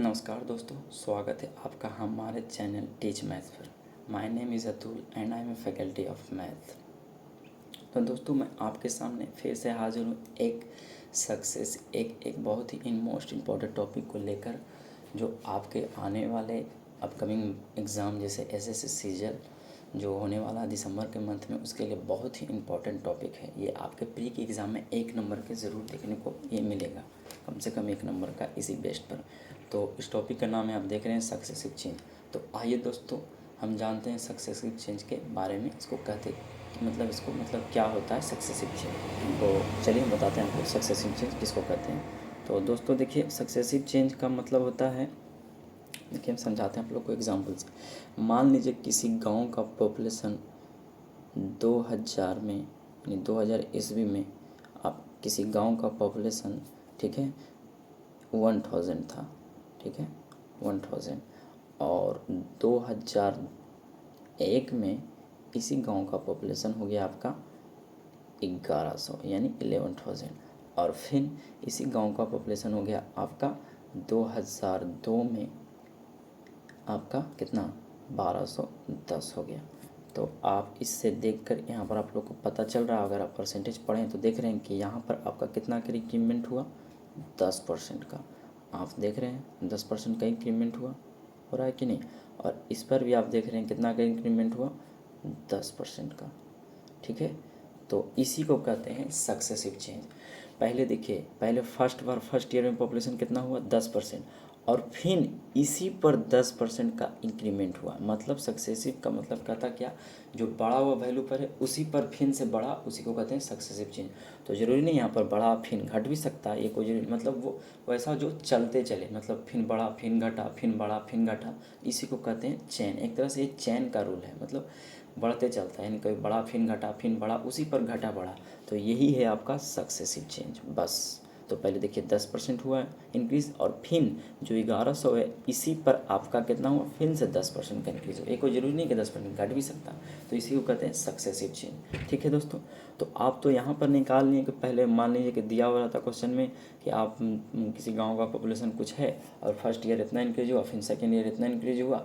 नमस्कार दोस्तों, स्वागत है आपका हमारे चैनल टीच मैथ पर। My name is Atul and I am a faculty of math. तो दोस्तों, मैं आपके सामने फिर से हाजिर हूँ एक बहुत ही मोस्ट इम्पॉर्टेंट टॉपिक को लेकर, जो आपके आने वाले अपकमिंग एग्ज़ाम जैसे एसएससी सीजीएल जो होने वाला है दिसंबर के मंथ में, उसके लिए बहुत ही इम्पॉर्टेंट टॉपिक है। ये आपके प्री के एग्ज़ाम में 1 नंबर के ज़रूर देखने को ये मिलेगा, कम से कम 1 नंबर का इसी बेस्ट पर। तो इस टॉपिक का नाम है, आप देख रहे हैं, सक्सेसिव चेंज। तो आइए दोस्तों, हम जानते हैं सक्सेसिव चेंज के बारे में। इसको कहते इसको क्या होता है सक्सेसिव चेंज। तो चलिए बताते हैं आपको सक्सेसिव चेंज किसको कहते हैं। तो दोस्तों देखिए, सक्सेसिव चेंज का मतलब होता है, देखिए हम समझाते हैं आप लोग को एग्जाम्पल से। मान लीजिए किसी गांव का पॉपुलेशन 2000 में, यानी 2000 ईस्वी में, आप किसी गांव का पॉपुलेशन, ठीक है, 1000 था, ठीक है, 1000। और 2001 में इसी गांव का पॉपुलेशन हो गया आपका 1100, यानी 11,000। और फिर इसी गांव का पॉपुलेशन हो गया आपका 2002 में आपका कितना, 1210 हो गया। तो आप इससे देखकर यहाँ पर आप लोग को पता चल रहा है, अगर आप परसेंटेज पढ़ें तो देख रहे हैं कि यहाँ पर आपका कितना का इंक्रीमेंट हुआ, 10% का। आप देख रहे हैं 10% का इंक्रीमेंट हुआ, हो रहा है कि नहीं। और इस पर भी आप देख रहे हैं कितना का इंक्रीमेंट हुआ, 10% का, ठीक है। तो इसी को कहते हैं सक्सेसिव चेंज। पहले देखिए, पहले फर्स्ट ईयर में पॉपुलेशन कितना हुआ, 10%, और फिर इसी पर 10% का इंक्रीमेंट हुआ। मतलब सक्सेसिव का मतलब कहता क्या, जो बड़ा हुआ वैल्यू पर है उसी पर फिर से बड़ा, उसी को कहते हैं सक्सेसिव चेंज। तो ज़रूरी नहीं यहाँ पर बड़ा फिर घट भी सकता है, ये कोई जरूरी, मतलब वो वैसा जो चलते चले, मतलब फिर बड़ा फिर घटा फिर बड़ा फिर घटा, इसी को कहते हैं चेन। एक तरह से ये चेन का रूल है, मतलब बढ़ते चलता है, यानी कभी बड़ा फिर घटा फिर बड़ा, उसी पर घटा बढ़ा। तो यही है आपका सक्सेसिव चेंज, बस। तो पहले देखिए 10% हुआ इंक्रीज़, और फिर जो 1100 है इसी पर आपका कितना हुआ, फिर से 10% का इंक्रीज़ हो। एक कोई ज़रूरी नहीं कि 10% घट भी सकता, तो इसी को कहते हैं सक्सेसिव चेंज, ठीक है दोस्तों। तो आप तो यहाँ पर निकाल लिए कि पहले मान लीजिए कि दिया हुआ था क्वेश्चन में कि आप किसी गाँव का पॉपुलेशन कुछ है और फर्स्ट ईयर इतना इंक्रीज हुआ, फिर सेकेंड ईयर इतना इंक्रीज हुआ,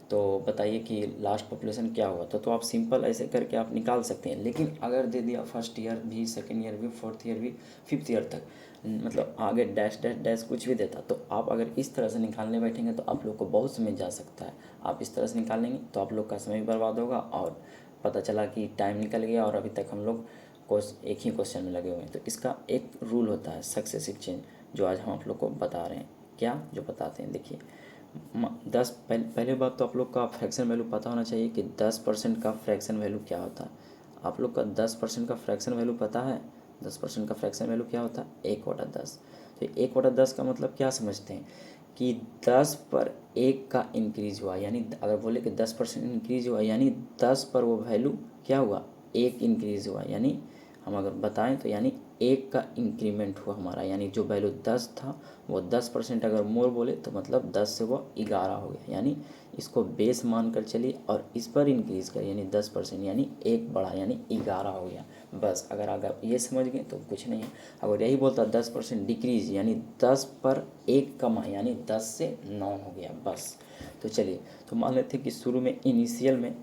तो बताइए कि लास्ट पॉपुलेशन क्या हुआ। तो आप सिंपल ऐसे करके आप निकाल सकते हैं। लेकिन अगर दे दिया फर्स्ट ईयर भी, सेकेंड ईयर भी, फोर्थ ईयर भी, फिफ्थ ईयर तक, मतलब आगे डैश डैश डैश कुछ भी देता, तो आप अगर इस तरह से निकालने बैठेंगे तो आप लोग को बहुत समय जा सकता है। आप इस तरह से निकालेंगे तो आप लोग का समय भी बर्बाद होगा, और पता चला कि टाइम निकल गया और अभी तक हम लोग एक ही क्वेश्चन में लगे हुए हैं। तो इसका एक रूल होता है सक्सेसिव चेंज, जो आज हम आप लोग को बता रहे हैं। क्या जो बताते हैं, देखिए 10 पहले बात तो आप लोग का फ्रैक्शन वैल्यू पता होना चाहिए कि 10% का फ्रैक्शन वैल्यू क्या होता है। आप लोग का 10% का फ्रैक्शन वैल्यू पता है। 10% का फ्रैक्शन वैल्यू क्या होता है, 1/10। तो 1/10 का मतलब क्या समझते हैं कि 10 पर 1 का इंक्रीज हुआ, यानी अगर बोले कि 10% इंक्रीज हुआ, यानी 10 पर वो वैल्यू क्या हुआ, 1 इंक्रीज हुआ। यानी हम अगर बताएं तो यानी 1 का इंक्रीमेंट हुआ हमारा, यानी जो वैल्यू 10 था वो 10% अगर मोर बोले तो मतलब 10 से वो 11 हो गया। यानी इसको बेस मान कर चलिए और इस पर इंक्रीज़ कर, यानी 10%, यानी 1 बढ़ा, यानी 11 हो गया। बस अगर ये समझ गए तो कुछ नहीं है। अगर यही बोलता 10% डिक्रीज, यानी 10 पर 1 कमा, यानी 10 से 9 हो गया, बस। तो चलिए, तो मान लेते हैं कि शुरू में इनिशियल में,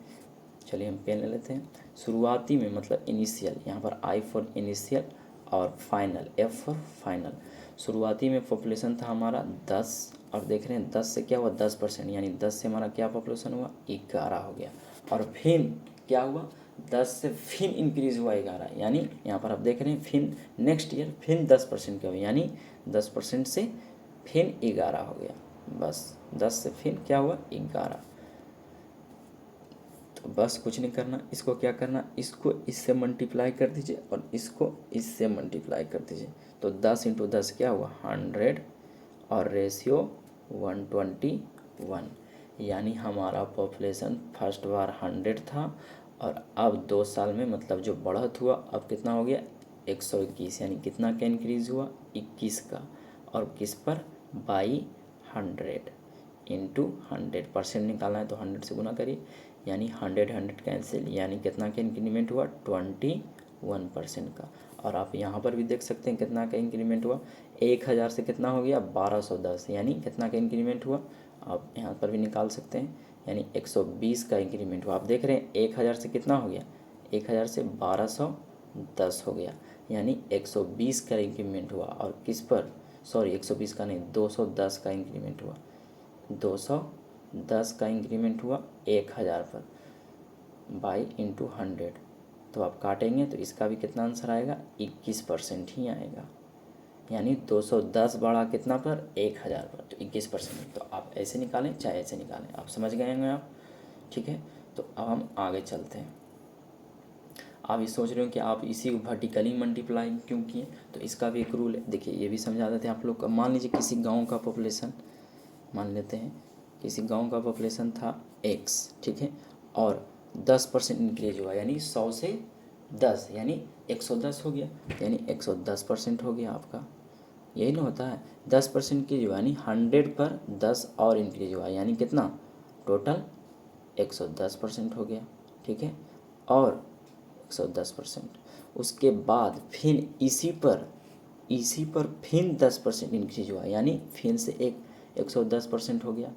चलिए हम पेन ले लेते हैं, शुरुआती में मतलब इनिशियल, यहाँ पर आई फॉर इनिशियल और फाइनल, एफ फॉर फाइनल। शुरुआती में पॉपुलेशन था हमारा 10, और देख रहे हैं 10 से क्या हुआ, 10%, यानी 10 से हमारा क्या पॉपुलेशन हुआ, 11 हो गया। और फिर क्या हुआ, 10 से फिर इंक्रीज हुआ 11, यानी यहाँ पर आप देख रहे हैं फिर नेक्स्ट ईयर फिर 10% क्या हुआ, यानी 10% से फिर 11 हो गया, बस। 10 से फिर क्या हुआ, 11। तो बस कुछ नहीं करना, इसको क्या करना, इसको इससे मल्टीप्लाई कर दीजिए और इसको इससे मल्टीप्लाई कर दीजिए। तो 10 × 10 क्या हुआ, 100, और रेशियो 121, यानी हमारा पॉपुलेशन फर्स्ट बार 100 था, और अब 2 साल में मतलब जो बढ़त हुआ अब कितना हो गया, 121, यानी कितना का इंक्रीज़ हुआ, 21 का। और किस पर, बाई 100 इंटू 100%, निकालना है तो 100 से गुना करिए, यानी 100 कैंसिल, यानी कितना का इंक्रीमेंट हुआ, 21% का। और आप यहाँ पर भी देख सकते हैं कितना का इंक्रीमेंट हुआ, 1000 से कितना हो गया 1210, यानी कितना का इंक्रीमेंट हुआ आप यहाँ पर भी निकाल सकते हैं, यानी 120 का इंक्रीमेंट हुआ। आप देख रहे हैं 1000 से कितना हो गया, 1000 से 1210 हो गया, यानी 120 का इंक्रीमेंट हुआ। और किस पर, सॉरी 120 का नहीं, 210 का इंक्रीमेंट हुआ, 210 का इंक्रीमेंट हुआ 1000 पर बाई इंटू 100। तो आप काटेंगे तो इसका भी कितना आंसर आएगा, 21% ही आएगा, यानी 210 बढ़ा कितना पर 1000 पर, तो 21%। तो आप ऐसे निकालें चाहे ऐसे निकालें, आप समझ गए होंगे आप, ठीक है। तो अब हम आगे चलते हैं। आप ये सोच रहे हो कि आप इसी को वर्टिकली मल्टीप्लाई क्यों किए, तो इसका भी एक रूल है। देखिए ये भी समझा देते हैं आप लोग को। मान लीजिए किसी गांव का पॉपुलेशन, मान लेते हैं किसी गांव का पॉपुलेशन था x, ठीक है, और 10% इंक्रीज हुआ, यानी 100 से 10, यानी 110 हो गया, यानी 110% हो गया आपका। यही ना होता है, 10% इंक्रीज हुआ यानी 100 पर 10 और इंक्रीज हुआ, यानी कितना, टोटल 110% हो गया, ठीक है। और 110%, उसके बाद फिर इसी पर फिर 10% इंक्रीज हुआ, यानी फिर से 110% हो गया।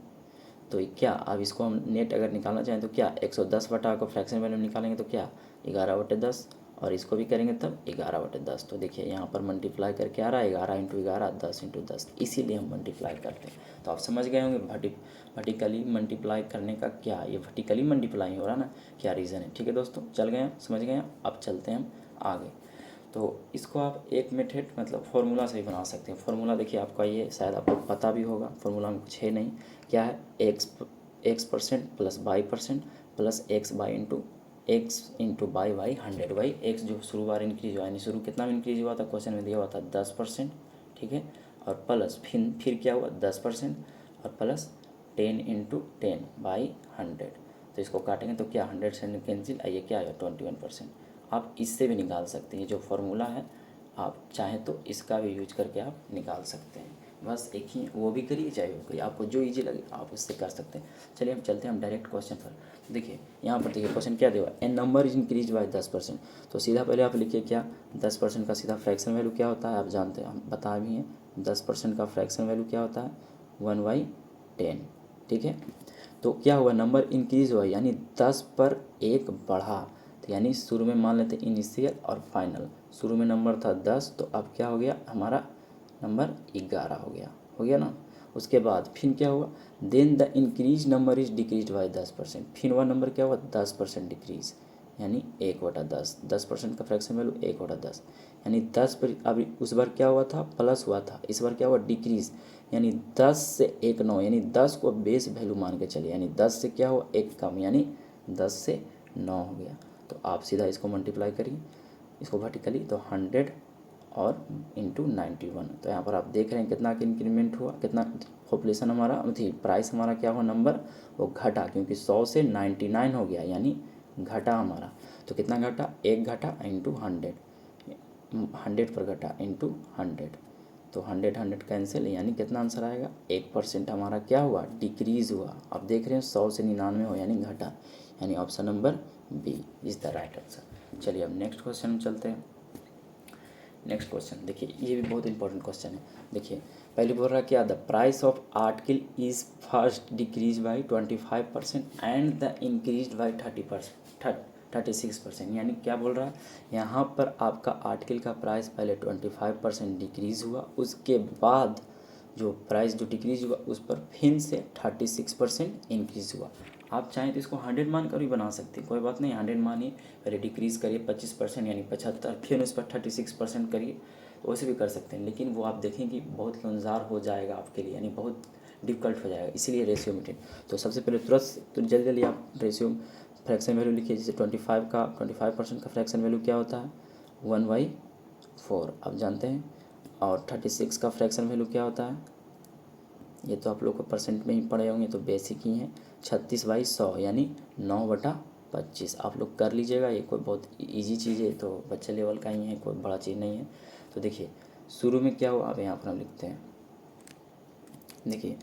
तो क्या, अब इसको हम नेट अगर निकालना चाहें तो क्या, 110 बटा को फ्रैक्शन वैल्यू में निकालेंगे तो क्या 11/10, और इसको भी करेंगे तब 11/10। तो देखिए यहाँ पर मल्टीप्लाई करके आ रहा है 11 × 11, 10 × 10, इसीलिए हम मल्टीप्लाई करते हैं। तो आप समझ गए होंगे वर्टिकली मल्टीप्लाई करने का क्या, ये वर्टिकली मल्टीप्लाई हो रहा ना, क्या रीज़न है। ठीक है दोस्तों, चल गए, समझ गए। अब चलते हैं हम आगे। तो इसको आप एक मेथड मतलब फार्मूला से भी बना सकते हैं। फार्मूला देखिए आपका ये शायद आपको पता भी होगा, फार्मूला में कुछ है नहीं, क्या है, x% plus y% plus x into by 100 by x, जो शुरू बार इंक्रीज हुआ, यानी शुरू कितना में इंक्रीज हुआ था, क्वेश्चन में दिया हुआ था 10%, ठीक है, और प्लस फिर क्या हुआ 10% और प्लस 10 इंटू 10 बाई 100। तो इसको काटेंगे तो क्या 100 से कैंसिल, आइए क्या आएगा 21%। आप इससे भी निकाल सकते हैं, ये जो फार्मूला है आप चाहें तो इसका भी यूज करके आप निकाल सकते हैं। बस एक ही, वो भी करिए चाहे वो करिए, आपको जो इजी लगे आप उससे कर सकते हैं। चलिए हम चलते हैं हम डायरेक्ट क्वेश्चन पर। देखिए यहाँ पर देखिए क्वेश्चन क्या दिया, an number is increase by 10%। तो सीधा पहले आप लिखिए क्या, 10% का सीधा फ्रैक्शन वैल्यू क्या होता है, आप जानते हैं, हम बता भी हैं, 10% का फ्रैक्शन वैल्यू क्या होता है 1/10, ठीक है। तो क्या हुआ, नंबर इंक्रीज हुआ, यानी 10 पर 1 बढ़ा, तो यानी शुरू में मान लेते इनिशियल और फाइनल। शुरू में नंबर था 10, तो अब क्या हो गया हमारा नंबर 11 हो गया ना। उसके बाद फिर क्या हुआ, then the increase number is decrease by 10%। फिर वह नंबर क्या हुआ 10% डिक्रीज, यानी 1/10, 10% का फ्रैक्शन वैल्यू 1/10, यानी 10 पर अभी उस बार क्या हुआ था प्लस हुआ था, इस बार क्या हुआ डिक्रीज, यानी 10 से 1 9, यानी 10 को बेस वैल्यू मान के चलिए, यानी 10 से क्या हुआ 1 कम, यानी 10 से 9 हो गया। तो आप सीधा इसको मल्टीप्लाई करिए इसको वर्टिकली, तो 100 और इंटू 91। तो यहाँ पर आप देख रहे हैं कितना का इंक्रीमेंट हुआ, कितना पॉपुलेशन हमारा थी, प्राइस हमारा क्या हुआ नंबर वो घटा, क्योंकि 100 से 99 हो गया, यानी घटा हमारा। तो कितना घटा, 1 घटा इंटू 100, 100 पर घटा इंटू 100, तो 100 कैंसिल, यानी कितना आंसर आएगा 1% हमारा क्या हुआ डिक्रीज हुआ। आप देख रहे हैं 100 से 99 हो यानी घटा, यानी option number B is the right answer. चलिए अब नेक्स्ट क्वेश्चन में चलते हैं। नेक्स्ट क्वेश्चन देखिए, ये भी बहुत इंपॉर्टेंट क्वेश्चन है। देखिए पहले बोल रहा है क्या, the price of article is first decrease by 25% and the increase by 36%। यानी क्या बोल रहा है, यहाँ पर आपका आर्टिकल का प्राइस पहले 25% डिक्रीज़ हुआ, उसके बाद जो प्राइस जो डिक्रीज़ हुआ उस पर फिर से 36% इंक्रीज़ हुआ। आप चाहें तो इसको 100 मान कर भी बना सकते हैं, कोई बात नहीं, 100 मानिए, पहले डिक्रीज़ करिए 25% यानी 75, फिर उस पर 36% करिए, वैसे भी कर सकते हैं, लेकिन वो आप देखें कि बहुत लंजार हो जाएगा आपके लिए, यानी बहुत डिफ़िकल्ट हो जाएगा, इसीलिए रेशियो मेंटेन। तो सबसे पहले तुरंत तो जल्दी जल्दी आप रेशियो फ्रैक्शन वैल्यू लिखिए। जैसे 25% का फ्रैक्शन वैल्यू क्या होता है 1/4, आप जानते हैं। और 36 का फ्रैक्शन वैल्यू क्या होता है, ये तो आप लोग को परसेंट में ही पढ़े होंगे तो बेसिक ही है, 36/100 यानी 9/25। आप लोग कर लीजिएगा, ये कोई बहुत इजी चीज़ है, तो बच्चे लेवल का ही है, कोई बड़ा चीज़ नहीं है। तो देखिए शुरू में क्या हुआ, अब यहाँ पर हम लिखते हैं। देखिए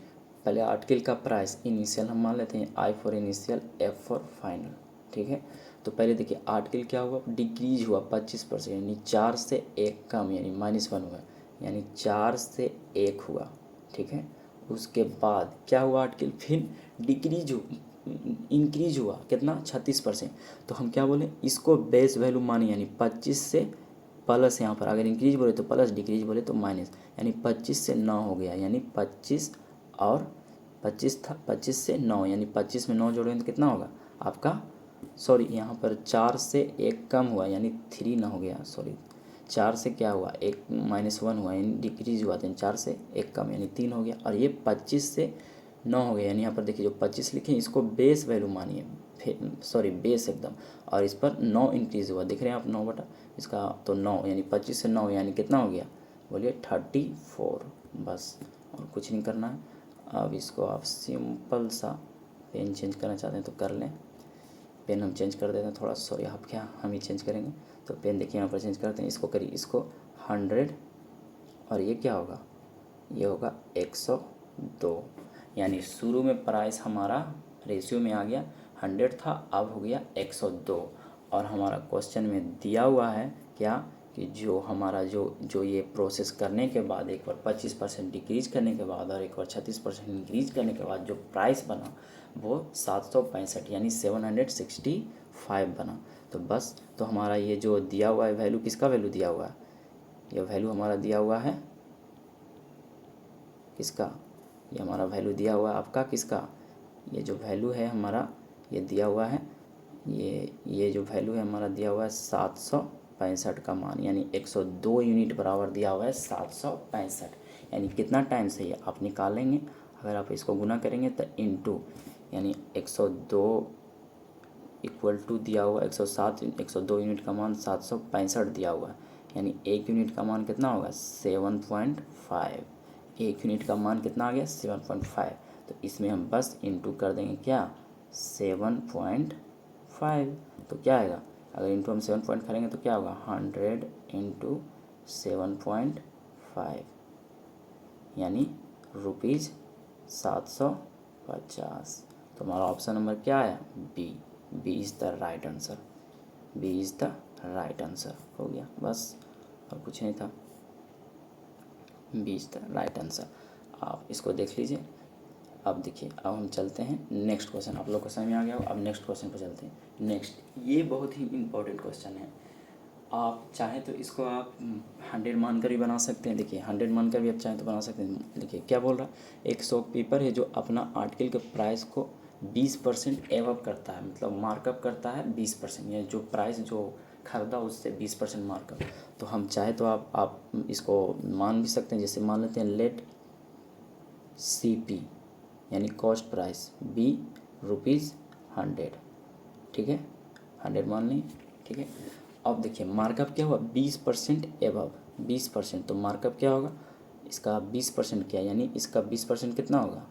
पहले आर्टिकल का प्राइस इनिशियल हम मान लेते हैं, I for initial, F for final, ठीक है। तो पहले देखिए आर्टिकल क्या हुआ डिक्रीज हुआ 25%, यानी 4 से 1 कम, यानी -1 हुआ, यानी 4 से 1 हुआ, ठीक है। उसके बाद क्या हुआ आर्टिकल, फिर डिक्रीज इंक्रीज हुआ कितना 36%। तो हम क्या बोले, इसको बेस वैल्यू माने, यानी 25 से प्लस, यहाँ पर अगर इंक्रीज बोले तो प्लस, डिक्रीज बोले तो माइनस, यानी 25 से 9 हो गया, यानी 25 और 25 था, 25 से 9, यानी 25 में 9 जोड़ेंगे तो कितना होगा आपका, सॉरी यहाँ पर 4 से 1 कम हुआ, यानी 3 ना हो गया, सॉरी 4 से क्या हुआ, 1 -1 हुआ, यानी डिक्रीज हुआ, तो 4 से 1 कम, यानी 3 हो गया। और ये 25 से 9 हो गया, यानी यहाँ पर देखिए जो 25 लिखे इसको बेस वैल्यू मानिए, सॉरी बेस एकदम, और इस पर 9 इंक्रीज हुआ, दिख रहे हैं आप 9 बटा इसका, तो 9 यानी 25 से 9 यानी कितना हो गया, बोलिए 34, बस और कुछ नहीं करना है। अब इसको आप सिंपल सा पेन चेंज करना चाहते हैं तो कर लें, पेन हम चेंज कर देते हैं थोड़ा, सॉरी आप क्या हम ही चेंज करेंगे, तो पेन देखिए यहाँ पर चेंज करते हैं, इसको करिए, इसको 100 और ये क्या होगा, ये होगा 102, यानी शुरू में प्राइस हमारा रेशियो में आ गया 100 था, अब हो गया 102। और हमारा क्वेश्चन में दिया हुआ है क्या, कि जो हमारा जो ये प्रोसेस करने के बाद एक बार 25% डिक्रीज करने के बाद और एक बार 36% इंक्रीज करने के बाद जो प्राइस बना वो 765 यानी 765 बना। तो बस, तो हमारा ये जो दिया हुआ है वैल्यू, किसका वैल्यू दिया हुआ है, ये वैल्यू हमारा दिया हुआ है किसका, ये हमारा वैल्यू दिया हुआ है आपका किसका, ये जो वैल्यू है हमारा ये दिया हुआ है, ये जो वैल्यू है हमारा दिया हुआ है 765 का मान, यानी 102 यूनिट बराबर दिया हुआ है 765, यानी कितना टाइम से ये आप निकालेंगे, अगर आप इसको गुना करेंगे तो इनटू, यानी 102 इक्वल टू दिया हुआ 107, 102 यूनिट का मान 765 दिया हुआ है, यानी 1 यूनिट का मान कितना होगा 7.5, 1 यूनिट का मान कितना आ गया 7.5, तो इसमें हम बस इंटू कर देंगे क्या 7.5, तो क्या आएगा, अगर इंटू हम 7 करेंगे तो क्या होगा 100 इंटू 7.5, यानी ₹750। तो हमारा ऑप्शन नंबर क्या आया, B, B is the right answer, B is the right answer, हो गया बस और कुछ नहीं था, B is the right answer. आप इसको देख लीजिए। अब देखिए, अब हम चलते हैं नेक्स्ट क्वेश्चन, आप लोग को समझ में आ गया हो, अब नेक्स्ट क्वेश्चन पर चलते हैं। नेक्स्ट, ये बहुत ही इंपॉर्टेंट क्वेश्चन है, आप चाहें तो इसको आप 100 मानकर भी बना सकते हैं, देखिए 100 मानकर भी आप चाहें तो बना सकते हैं। देखिए क्या बोल रहा है, एक शॉपकीपर है जो अपना आर्टिकल के प्राइस को 20% एवअप करता है, मतलब मार्कअप करता है 20%, या जो प्राइस जो खरीदा उससे 20% मार्कअप। तो हम चाहे तो आप इसको मान भी सकते हैं, जैसे मान लेते हैं लेट CP यानी कॉस्ट प्राइस बी ₹100, ठीक है 100 मान लें, ठीक है। अब देखिए मार्कअप क्या हुआ 20% एबव, 20%, तो मार्कअप क्या होगा, इसका 20% क्या, यानी इसका 20% कितना होगा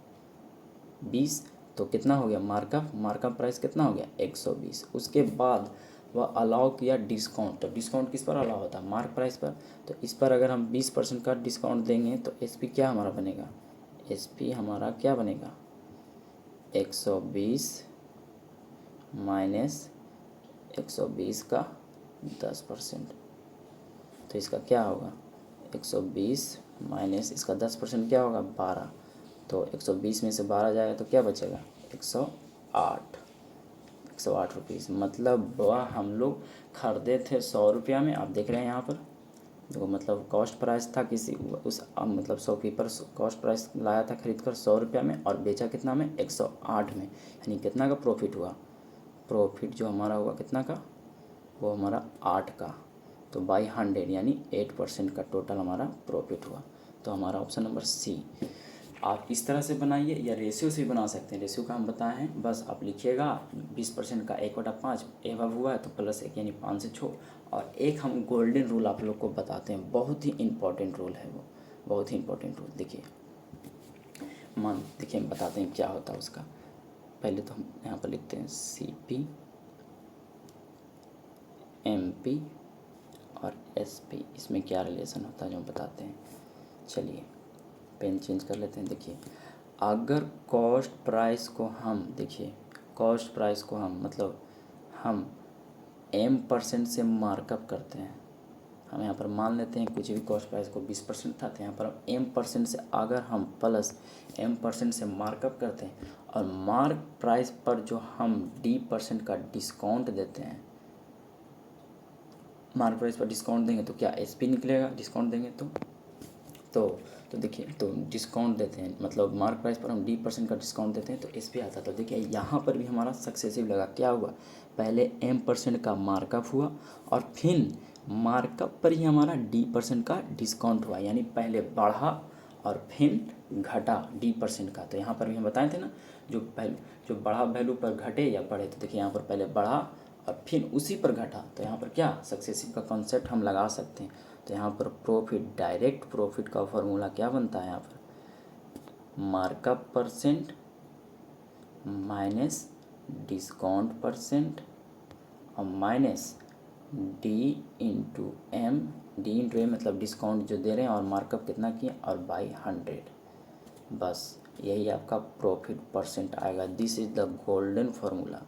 20, तो कितना हो गया मार्कअप प्राइस कितना हो गया 120। उसके बाद वह अलाउ किया डिस्काउंट, तो डिस्काउंट किस पर अलाउ होता है मार्क प्राइस पर, तो इस पर अगर हम 20% का डिस्काउंट देंगे तो SP क्या हमारा बनेगा, SP हमारा क्या बनेगा 120 माइनस 120 का 10%, तो इसका क्या होगा 120 माइनस इसका 10% क्या होगा 12, तो 120 में से 12 जाएगा तो क्या बचेगा 108 रुपीज़, मतलब वह हम लोग खरीदे थे 100 रुपया में, आप देख रहे हैं यहाँ पर देखो, मतलब कॉस्ट प्राइस था किसी उस मतलब शॉपकीपर कॉस्ट प्राइस लाया था खरीद कर 100 रुपया में और बेचा कितना में 108 में, यानी कितना का प्रॉफिट हुआ, प्रॉफिट जो हमारा हुआ कितना का, वो हमारा 8 का, तो बाई 100 यानी 8% का टोटल हमारा प्रॉफिट हुआ। तो हमारा ऑप्शन नंबर C। आप इस तरह से बनाइए या रेशियो से भी बना सकते हैं, रेशियो का हम बताए हैं, बस आप लिखिएगा 20% का 1/5 एवं हुआ है तो +1 यानी 5 से 6, और एक हम गोल्डन रूल आप लोग को बताते हैं, बहुत ही इंपॉर्टेंट रूल है वो, बहुत ही इंपॉर्टेंट रूल। देखिए देखिए हम बताते हैं क्या होता है उसका, पहले तो हम यहाँ पर लिखते हैं CP MP और SP, इसमें क्या रिलेशन होता है जो हम बताते हैं। चलिए पेन चेंज कर लेते हैं। देखिए अगर कॉस्ट प्राइस को हम मतलब हम M% से मार्कअप करते हैं, हम यहाँ पर मान लेते हैं कुछ भी कॉस्ट प्राइस को 20% था, तो यहाँ पर हम M% से अगर हम प्लस M% से मार्कअप करते हैं और मार्क प्राइस पर जो हम D% का डिस्काउंट देते हैं, मार्क प्राइस पर डिस्काउंट देंगे तो क्या SP निकलेगा, डिस्काउंट देंगे तो देखिए, तो डिस्काउंट देते हैं मतलब मार्क प्राइस पर हम D% का डिस्काउंट देते हैं तो SP आता है। तो देखिए यहाँ पर भी हमारा सक्सेसिव लगा, क्या हुआ, पहले M% का मार्कअप हुआ और फिर मार्कअप पर ही हमारा D% का डिस्काउंट हुआ, यानी पहले बढ़ा और फिर घटा D% का। तो यहाँ पर भी हम बताए थे ना, जो बढ़ा वैल्यू पर घटे या बढ़े, तो देखिए यहाँ पर पहले बढ़ा और फिर उसी पर घटा, तो यहाँ पर क्या सक्सेसिव का कॉन्सेप्ट हम लगा सकते हैं। तो यहाँ पर प्रॉफिट, डायरेक्ट प्रॉफिट का फॉर्मूला क्या बनता है, यहाँ पर markup percent minus discount percent और माइनस D/M, D/M मतलब डिस्काउंट जो दे रहे हैं और मार्कअप कितना किए और बाई 100, बस यही आपका प्रॉफिट परसेंट आएगा। This is the golden formula.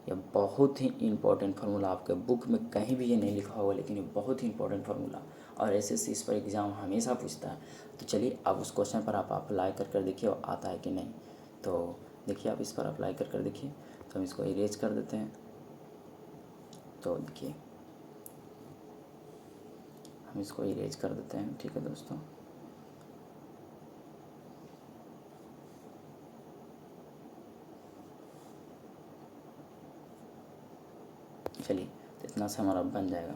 यह बहुत ही इंपॉर्टेंट फार्मूला, आपके बुक में कहीं भी ये नहीं लिखा होगा, लेकिन ये बहुत ही इंपॉर्टेंट फार्मूला और SSC इस पर एग्ज़ाम हमेशा पूछता है। तो चलिए अब उस क्वेश्चन पर आप अप्लाई कर देखिए और आता है कि नहीं। तो देखिए आप इस पर अप्लाई कर देखिए। तो हम इसको इरेज कर देते हैं। तो देखिए हम इसको इरेज कर देते हैं, ठीक है दोस्तों। चलिए तो इतना से हमारा बन जाएगा।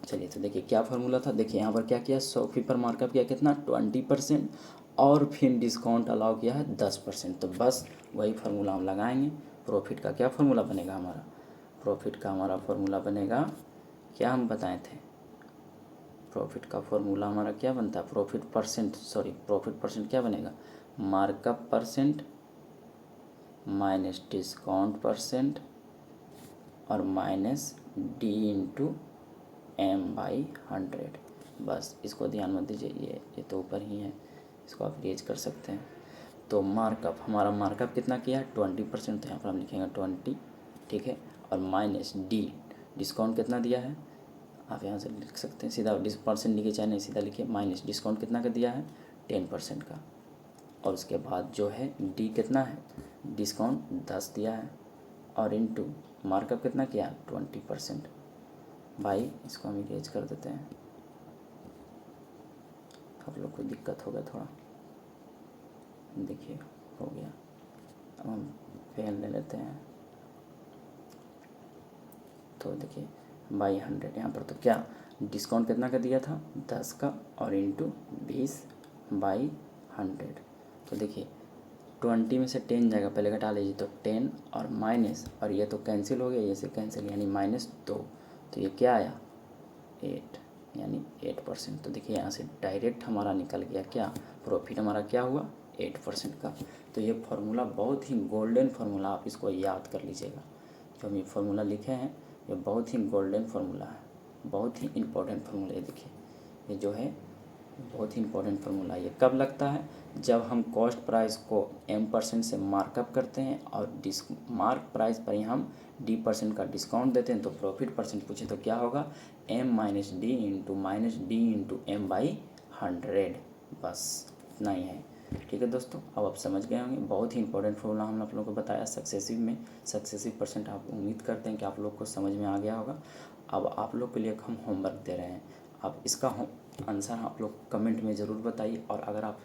चलिए तो देखिए क्या फार्मूला था, देखिए यहाँ पर क्या किया, 100 फी पर मार्कअप किया कितना 20% और फिर डिस्काउंट अलाउ किया है 10%। तो बस वही फार्मूला हम लगाएंगे। प्रॉफिट का क्या फार्मूला बनेगा हमारा, प्रॉफिट का हमारा फार्मूला बनेगा, क्या हम बताए थे, प्रॉफिट का फार्मूला हमारा क्या बनता है, प्रॉफिट परसेंट क्या बनेगा, markup percent minus discount percent और माइनस D/M/100। बस इसको ध्यान मत दीजिए, ये तो ऊपर ही है, इसको आप इरेज कर सकते हैं। तो मार्कअप, हमारा मार्कअप कितना किया है 20%, तो यहाँ पर हम लिखेंगे 20, ठीक है, और माइनस डिस्काउंट कितना दिया है, आप यहाँ से लिख सकते हैं, सीधा % लिखिए चाहे नहीं सीधा लिखिए, माइनस डिस्काउंट कितना का दिया है 10% का, और उसके बाद जो है D कितना है, डिस्काउंट 10 दिया है और इनटू मार्कअप कितना किया 20%। भाई इसको हम इरेज कर देते हैं, आप लोग को दिक्कत होगा थोड़ा, देखिए हो गया। अब हम पेन ले लेते हैं, तो देखिए बाई 100 यहाँ पर, तो क्या डिस्काउंट कितना का दिया था 10 का और इनटू 20/100। तो देखिए 20 में से 10 जाएगा, पहले घटा लीजिए, तो 10 और माइनस, और ये तो कैंसिल हो गया, ये से कैंसिल यानी -2, तो ये क्या आया 8, यानी 8%। तो देखिए यहाँ से डायरेक्ट हमारा निकल गया क्या, प्रॉफिट हमारा क्या हुआ 8% का। तो ये फार्मूला बहुत ही गोल्डन फार्मूला, आप इसको याद कर लीजिएगा। जो हम ये फार्मूला लिखे हैं ये बहुत ही गोल्डन फार्मूला है, बहुत ही इम्पोर्टेंट फार्मूला है। देखिए ये जो है बहुत ही इंपॉर्टेंट फार्मूला, ये कब लगता है, जब हम कॉस्ट प्राइस को M% से मार्कअप करते हैं और मार्क प्राइस पर ही हम D% का डिस्काउंट देते हैं। तो प्रॉफिट परसेंट पूछे तो क्या होगा M-D/-M/100, बस इतना ही है, ठीक है दोस्तों। अब आप समझ गए होंगे, बहुत ही इंपॉर्टेंट फार्मूला हम आप लोगों को बताया सक्सेसिव में, सक्सेसिव परसेंट। आप उम्मीद करते हैं कि आप लोग को समझ में आ गया होगा। अब आप लोग के लिए हम होमवर्क दे रहे हैं, आप इसका आंसर आप लोग कमेंट में ज़रूर बताइए, और अगर आप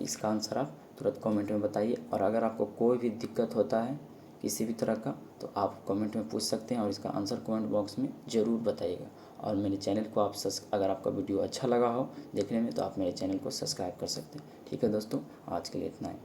इसका आंसर आप तुरंत कमेंट में बताइए। और अगर आपको कोई भी दिक्कत होता है किसी भी तरह का, तो आप कमेंट में पूछ सकते हैं और इसका आंसर कमेंट बॉक्स में ज़रूर बताइएगा। और मेरे चैनल को आप अगर आपका वीडियो अच्छा लगा हो देखने में, तो आप मेरे चैनल को सब्सक्राइब कर सकते हैं। ठीक है दोस्तों, आज के लिए इतना ही।